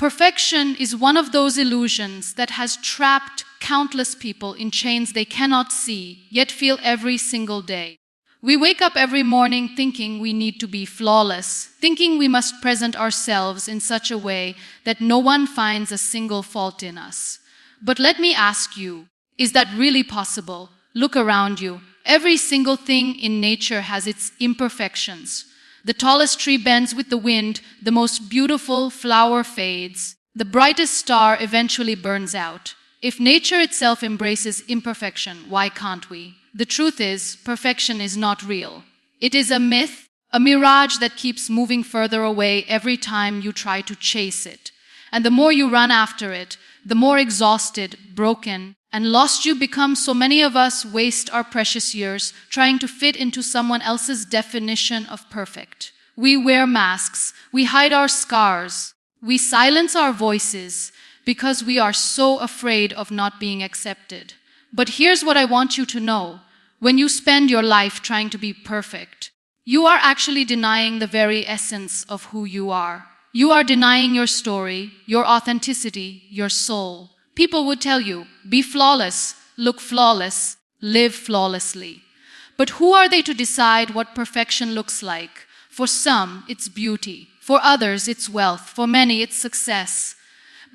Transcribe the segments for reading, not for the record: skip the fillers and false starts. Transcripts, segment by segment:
Perfection is one of those illusions that has trapped countless people in chains they cannot see, yet feel every single day. We wake up every morning thinking we need to be flawless, thinking we must present ourselves in such a way that no one finds a single fault in us. But let me ask you, is that really possible? Look around you. Every single thing in nature has its imperfections. The tallest tree bends with the wind, the most beautiful flower fades, the brightest star eventually burns out. If nature itself embraces imperfection, why can't we? The truth is, perfection is not real. It is a myth, a mirage that keeps moving further away every time you try to chase it. And the more you run after it, the more exhausted, broken, and lost you become. So many of us waste our precious years trying to fit into someone else's definition of perfect. We wear masks, we hide our scars, we silence our voices because we are so afraid of not being accepted. But here's what I want you to know. When you spend your life trying to be perfect, you are actually denying the very essence of who you are. You are denying your story, your authenticity, your soul. People would tell you, be flawless, look flawless, live flawlessly. But who are they to decide what perfection looks like? For some, it's beauty. For others, it's wealth. For many, it's success.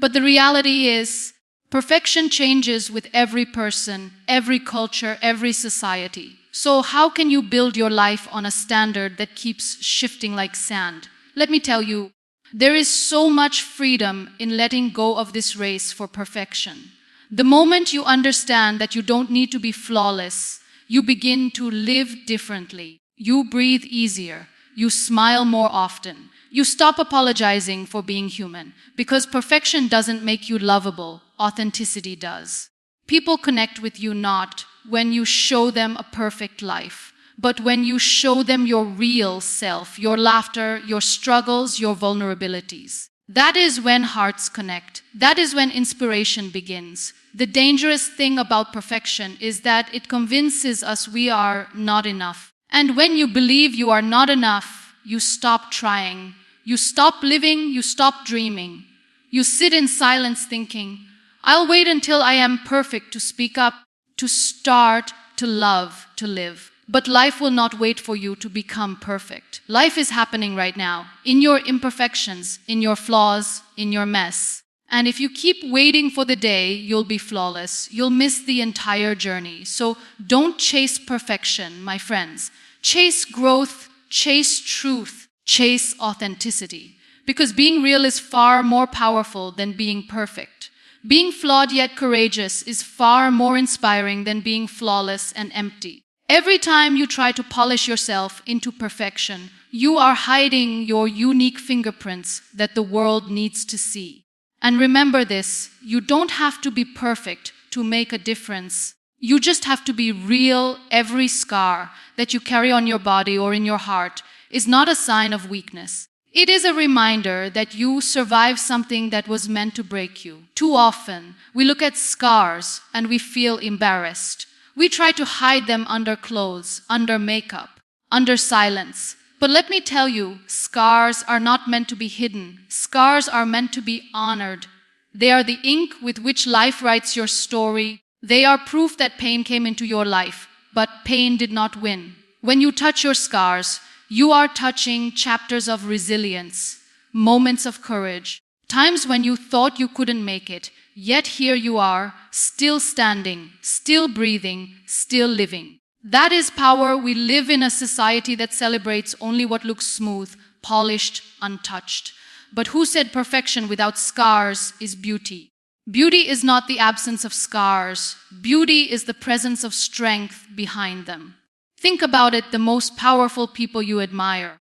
But the reality is, perfection changes with every person, every culture, every society. So how can you build your life on a standard that keeps shifting like sand? Let me tell you, there is so much freedom in letting go of this race for perfection. The moment you understand that you don't need to be flawless, you begin to live differently. You breathe easier. You smile more often. You stop apologizing for being human, because perfection doesn't make you lovable. Authenticity does. People connect with you not when you show them a perfect life, but when you show them your real self, your laughter, your struggles, your vulnerabilities. That is when hearts connect. That is when inspiration begins. The dangerous thing about perfection is that it convinces us we are not enough. And when you believe you are not enough, you stop trying. You stop living, you stop dreaming. You sit in silence thinking, I'll wait until I am perfect to speak up, to start, to love, to live. But life will not wait for you to become perfect. Life is happening right now, in your imperfections, in your flaws, in your mess. And if you keep waiting for the day you'll be flawless, you'll miss the entire journey. So don't chase perfection, my friends. Chase growth, chase truth, chase authenticity. Because being real is far more powerful than being perfect. Being flawed yet courageous is far more inspiring than being flawless and empty. Every time you try to polish yourself into perfection, you are hiding your unique fingerprints that the world needs to see. And remember this, you don't have to be perfect to make a difference. You just have to be real. Every scar that you carry on your body or in your heart is not a sign of weakness. It is a reminder that you survived something that was meant to break you. Too often, we look at scars and we feel embarrassed. We try to hide them under clothes, under makeup, under silence. But let me tell you, scars are not meant to be hidden. Scars are meant to be honored. They are the ink with which life writes your story. They are proof that pain came into your life, but pain did not win. When you touch your scars, you are touching chapters of resilience, moments of courage, times when you thought you couldn't make it, yet here you are, still standing, still breathing, still living. That is power. We live in a society that celebrates only what looks smooth, polished, untouched. But who said perfection without scars is beauty? Beauty is not the absence of scars. Beauty is the presence of strength behind them. Think about it, the most powerful people you admire.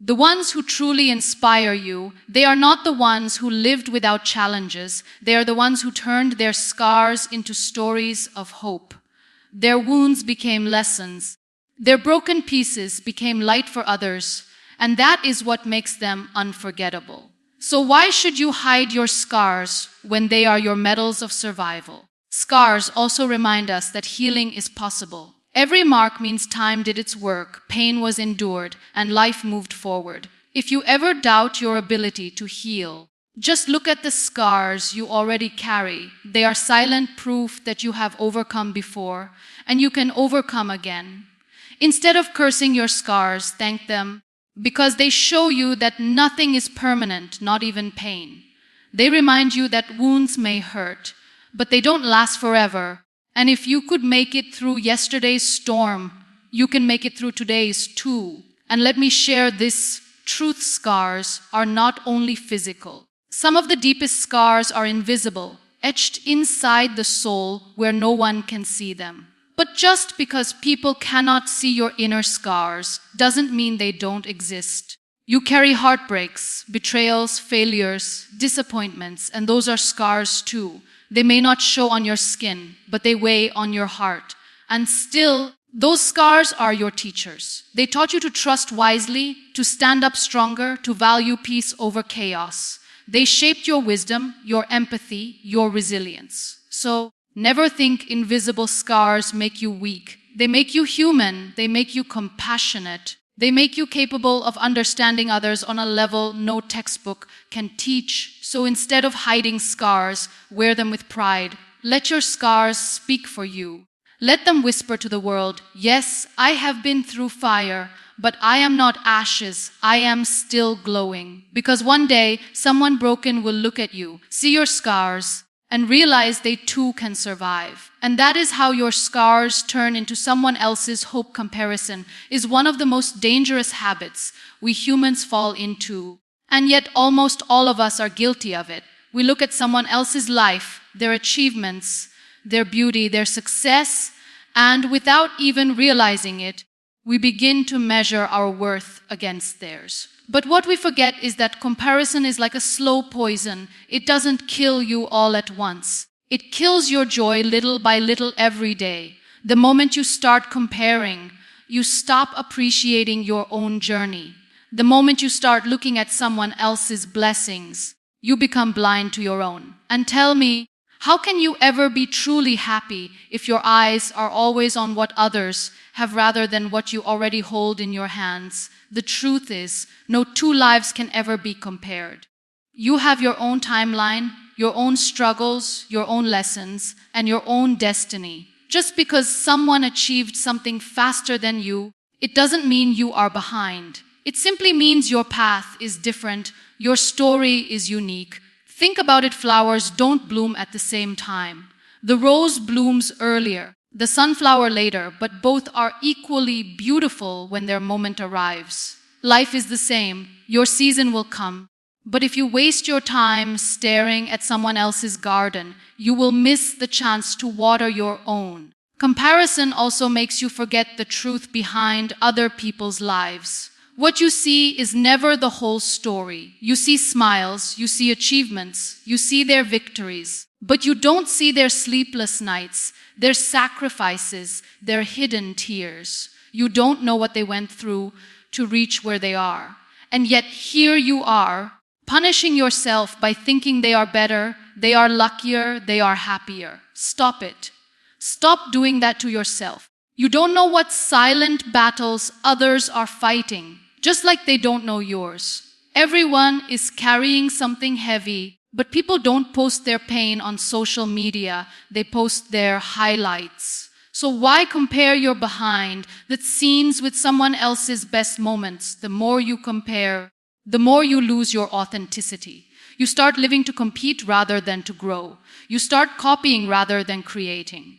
The ones who truly inspire you, they are not the ones who lived without challenges. They are the ones who turned their scars into stories of hope. Their wounds became lessons. Their broken pieces became light for others. And that is what makes them unforgettable. So why should you hide your scars when they are your medals of survival? Scars also remind us that healing is possible. Every mark means time did its work, pain was endured, and life moved forward. If you ever doubt your ability to heal, Just look at the scars you already carry. They are silent proof that you have overcome before, and you can overcome again. Instead of cursing your scars, thank them, because they show you that nothing is permanent, not even pain. They remind you that wounds may hurt, but they don't last forever. And if you could make it through yesterday's storm, you can make it through today's too. And let me share this truth: scars are not only physical. Some of the deepest scars are invisible, etched inside the soul where no one can see them. But just because people cannot see your inner scars doesn't mean they don't exist. You carry heartbreaks, betrayals, failures, disappointments, and those are scars too. They may not show on your skin, but they weigh on your heart. And still, those scars are your teachers. They taught you to trust wisely, to stand up stronger, to value peace over chaos. They shaped your wisdom, your empathy, your resilience. So, never think invisible scars make you weak. They make you human. They make you compassionate. They make you capable of understanding others on a level no textbook can teach. So instead of hiding scars, wear them with pride. Let your scars speak for you. Let them whisper to the world, yes, I have been through fire, but I am not ashes. I am still glowing. Because one day, someone broken will look at you, see your scars, and realize they too can survive. And that is how your scars turn into someone else's hope. Comparison is one of the most dangerous habits we humans fall into. And yet almost all of us are guilty of it. We look at someone else's life, their achievements, their beauty, their success, and without even realizing it, we begin to measure our worth against theirs. But what we forget is that comparison is like a slow poison. It doesn't kill you all at once. It kills your joy little by little every day. The moment you start comparing, you stop appreciating your own journey. The moment you start looking at someone else's blessings, you become blind to your own. And tell me, how can you ever be truly happy if your eyes are always on what others have rather than what you already hold in your hands? The truth is, no two lives can ever be compared. You have your own timeline, your own struggles, your own lessons, and your own destiny. Just because someone achieved something faster than you, it doesn't mean you are behind. It simply means your path is different, your story is unique. Think about it: flowers don't bloom at the same time. The rose blooms earlier, the sunflower later, but both are equally beautiful when their moment arrives. Life is the same. Your season will come. But if you waste your time staring at someone else's garden, you will miss the chance to water your own. Comparison also makes you forget the truth behind other people's lives. What you see is never the whole story. You see smiles, you see achievements, you see their victories, but you don't see their sleepless nights, their sacrifices, their hidden tears. You don't know what they went through to reach where they are. And yet here you are, punishing yourself by thinking they are better, they are luckier, they are happier. Stop it. Stop doing that to yourself. You don't know what silent battles others are fighting, just like they don't know yours. Everyone is carrying something heavy, but people don't post their pain on social media. They post their highlights. So why compare your behind the scenes with someone else's best moments? The more you compare, the more you lose your authenticity. You start living to compete rather than to grow. You start copying rather than creating.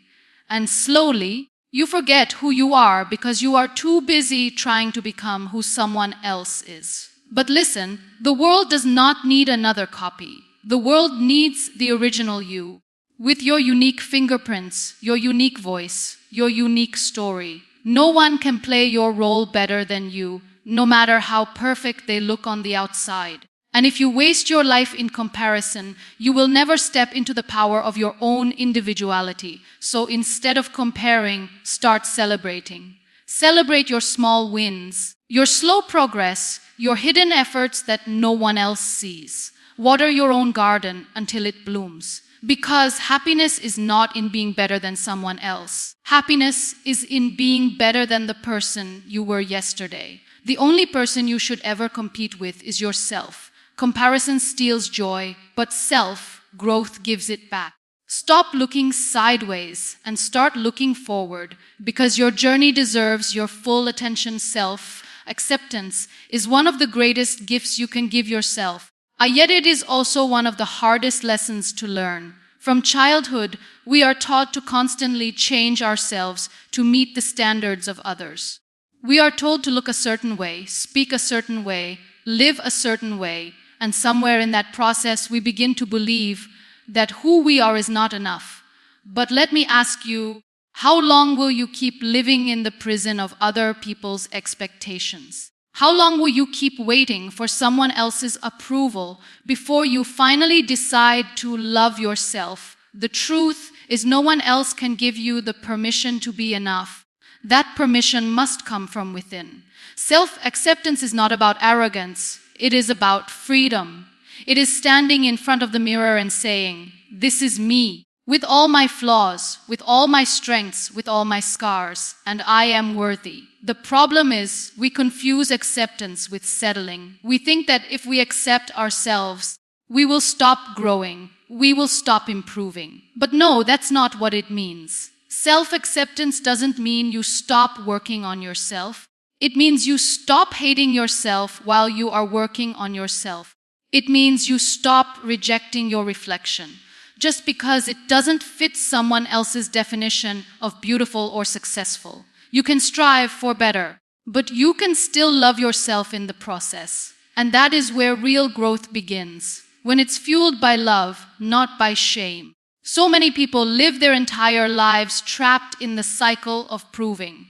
And slowly, you forget who you are because you are too busy trying to become who someone else is. But listen, the world does not need another copy. The world needs the original you, with your unique fingerprints, your unique voice, your unique story. No one can play your role better than you, no matter how perfect they look on the outside. And if you waste your life in comparison, you will never step into the power of your own individuality. So instead of comparing, start celebrating. Celebrate your small wins, your slow progress, your hidden efforts that no one else sees. Water your own garden until it blooms. Because happiness is not in being better than someone else. Happiness is in being better than the person you were yesterday. The only person you should ever compete with is yourself. Comparison steals joy, but self-growth gives it back. Stop looking sideways and start looking forward, because your journey deserves your full attention. Self-acceptance is one of the greatest gifts you can give yourself. Yet it is also one of the hardest lessons to learn. From childhood, we are taught to constantly change ourselves to meet the standards of others. We are told to look a certain way, speak a certain way, live a certain way, and somewhere in that process we begin to believe that who we are is not enough. But let me ask you, how long will you keep living in the prison of other people's expectations? How long will you keep waiting for someone else's approval before you finally decide to love yourself? The truth is, no one else can give you the permission to be enough. That permission must come from within. Self-acceptance is not about arrogance. It is about freedom. It is standing in front of the mirror and saying, "This is me, with all my flaws, with all my strengths, with all my scars, and I am worthy." The problem is, we confuse acceptance with settling. We think that if we accept ourselves, we will stop growing, we will stop improving. But no, that's not what it means. Self-acceptance doesn't mean you stop working on yourself. It means you stop hating yourself while you are working on yourself. It means you stop rejecting your reflection just because it doesn't fit someone else's definition of beautiful or successful. You can strive for better, but you can still love yourself in the process. And that is where real growth begins, when it's fueled by love, not by shame. So many people live their entire lives trapped in the cycle of proving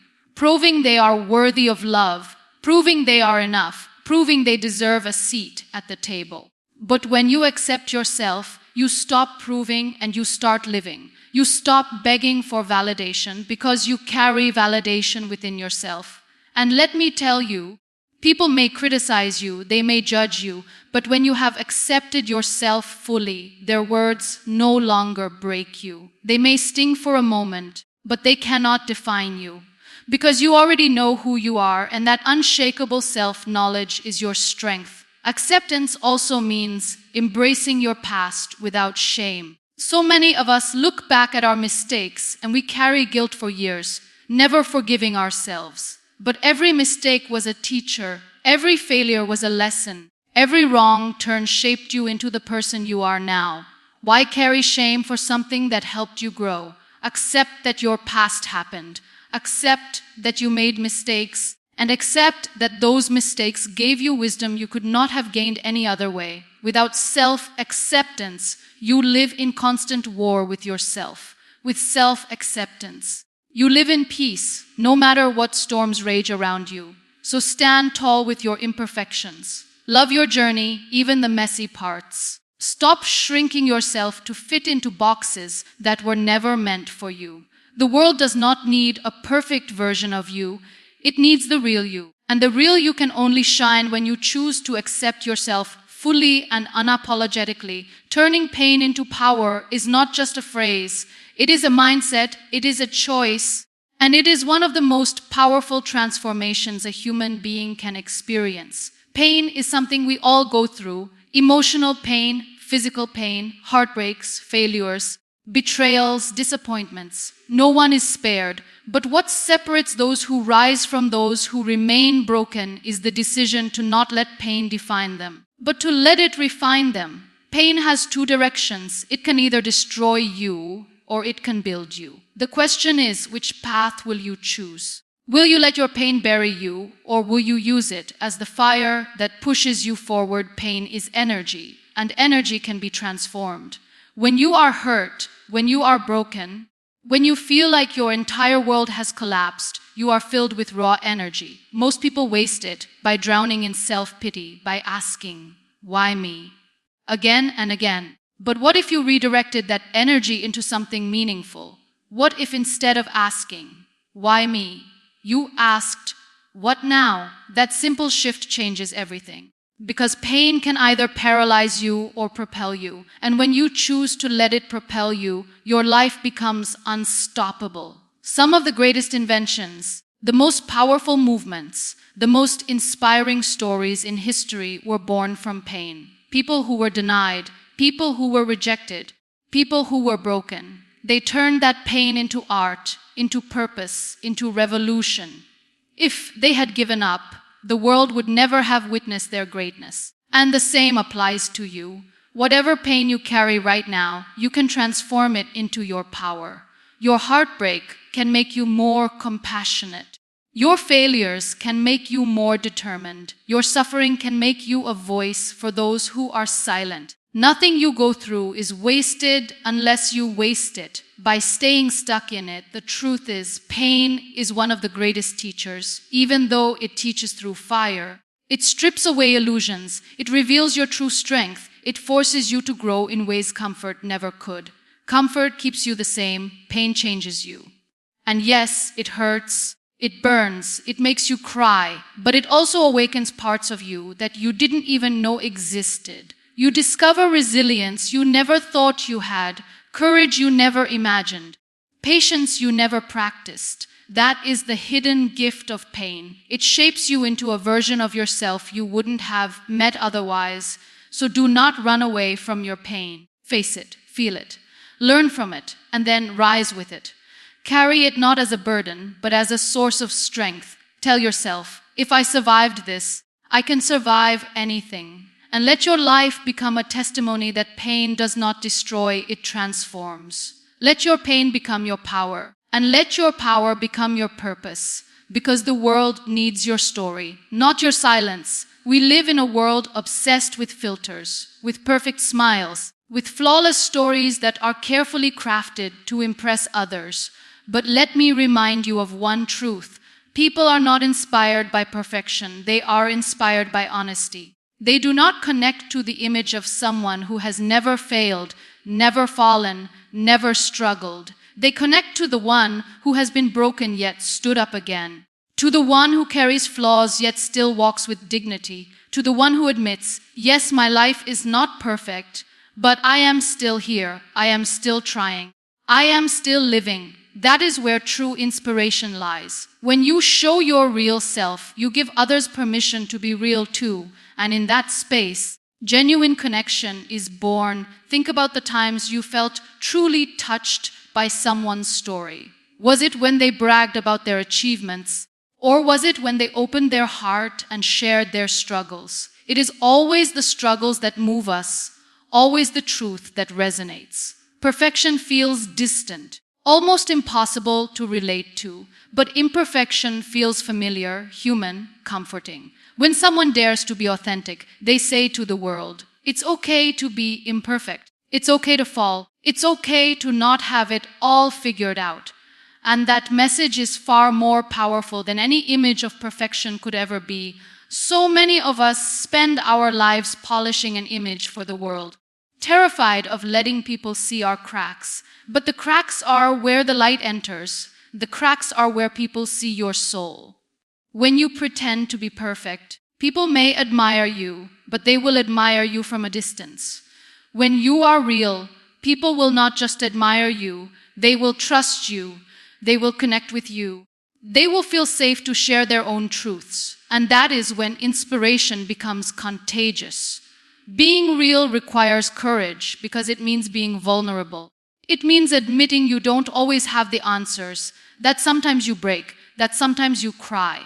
they are worthy of love, proving they are enough, proving they deserve a seat at the table. But when you accept yourself, you stop proving and you start living. You stop begging for validation because you carry validation within yourself. And let me tell you, people may criticize you, they may judge you, but when you have accepted yourself fully, their words no longer break you. They may sting for a moment, but they cannot define you. Because you already know who you are, and that unshakable self-knowledge is your strength. Acceptance also means embracing your past without shame. So many of us look back at our mistakes and we carry guilt for years, never forgiving ourselves. But every mistake was a teacher, every failure was a lesson, every wrong turn shaped you into the person you are now. Why carry shame for something that helped you grow? Accept that your past happened. Accept that you made mistakes, and accept that those mistakes gave you wisdom you could not have gained any other way. Without self-acceptance, you live in constant war with yourself. With self-acceptance, you live in peace, no matter what storms rage around you. So stand tall with your imperfections. Love your journey, even the messy parts. Stop shrinking yourself to fit into boxes that were never meant for you. The world does not need a perfect version of you. It needs the real you. And the real you can only shine when you choose to accept yourself fully and unapologetically. Turning pain into power is not just a phrase. It is a mindset, it is a choice, and it is one of the most powerful transformations a human being can experience. Pain is something we all go through. Emotional pain, physical pain, heartbreaks, failures, betrayals, disappointments. No one is spared. But what separates those who rise from those who remain broken is the decision to not let pain define them, but to let it refine them. Pain has two directions. It can either destroy you or it can build you. The question is, which path will you choose? Will you let your pain bury you, or will you use it as the fire that pushes you forward? Pain is energy, and energy can be transformed. When you are hurt, when you are broken, when you feel like your entire world has collapsed, you are filled with raw energy. Most people waste it by drowning in self-pity, by asking, "Why me?" again and again. But what if you redirected that energy into something meaningful? What if instead of asking, "Why me?" you asked, "What now?" That simple shift changes everything. Because pain can either paralyze you or propel you. And when you choose to let it propel you, your life becomes unstoppable. Some of the greatest inventions, The most powerful movements, the most inspiring stories in history were born from pain. People who were denied, people who were rejected, people who were broken. They turned that pain into art, into purpose, into revolution. If they had given up, the world would never have witnessed their greatness. And the same applies to you. Whatever pain you carry right now, you can transform it into your power. Your heartbreak can make you more compassionate. Your failures can make you more determined. Your suffering can make you a voice for those who are silent. Nothing you go through is wasted unless you waste it by staying stuck in it. The truth is, pain is one of the greatest teachers, even though it teaches through fire. It strips away illusions. It reveals your true strength. It forces you to grow in ways comfort never could. Comfort keeps you the same. Pain changes you. And yes, it hurts. It burns. It makes you cry. But it also awakens parts of you that you didn't even know existed. You discover resilience you never thought you had, courage you never imagined, patience you never practiced. That is the hidden gift of pain. It shapes you into a version of yourself you wouldn't have met otherwise. So do not run away from your pain. Face it, feel it, learn from it, and then rise with it. Carry it not as a burden, but as a source of strength. Tell yourself, if I survived this, I can survive anything. And let your life become a testimony that pain does not destroy, it transforms. Let your pain become your power, and let your power become your purpose, because the world needs your story, not your silence. We live in a world obsessed with filters, with perfect smiles, with flawless stories that are carefully crafted to impress others. But let me remind you of one truth. People are not inspired by perfection. They are inspired by honesty. They do not connect to the image of someone who has never failed, never fallen, never struggled. They connect to the one who has been broken yet stood up again. To the one who carries flaws yet still walks with dignity. To the one who admits, yes, my life is not perfect, but I am still here. I am still trying. I am still living. That is where true inspiration lies. When you show your real self, you give others permission to be real too. And in that space, genuine connection is born. Think about the times you felt truly touched by someone's story. Was it when they bragged about their achievements? Or was it when they opened their heart and shared their struggles? It is always the struggles that move us, always the truth that resonates. Perfection feels distant, almost impossible to relate to, but imperfection feels familiar, human, comforting. When someone dares to be authentic, they say to the world, it's okay to be imperfect. It's okay to fall. It's okay to not have it all figured out. And that message is far more powerful than any image of perfection could ever be. So many of us spend our lives polishing an image for the world, terrified of letting people see our cracks. But the cracks are where the light enters. The cracks are where people see your soul. When you pretend to be perfect, people may admire you, but they will admire you from a distance. When you are real, people will not just admire you, they will trust you, they will connect with you. They will feel safe to share their own truths, and that is when inspiration becomes contagious. Being real requires courage because it means being vulnerable. It means admitting you don't always have the answers, that sometimes you break, that sometimes you cry.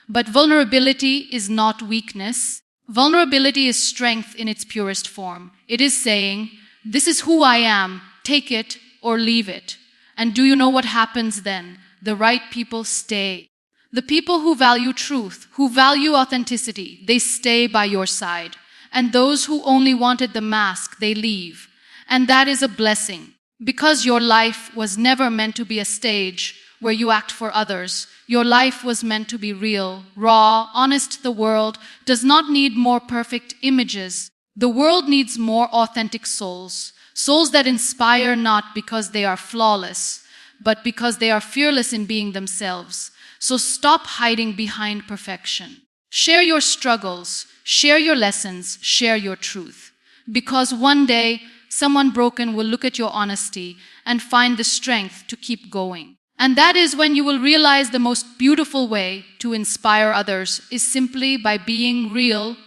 But vulnerability is not weakness. Vulnerability is strength in its purest form. It is saying, this is who I am, take it or leave it. And do you know what happens then? The right people stay. The people who value truth, who value authenticity, they stay by your side. And those who only wanted the mask, they leave. And that is a blessing. Because your life was never meant to be a stage where you act for others. Your life was meant to be real, raw, honest. The world does not need more perfect images. The world needs more authentic souls. Souls that inspire not because they are flawless, but because they are fearless in being themselves. So stop hiding behind perfection. Share your struggles, share your lessons, share your truth. Because one day, someone broken will look at your honesty and find the strength to keep going. And that is when you will realize the most beautiful way to inspire others is simply by being real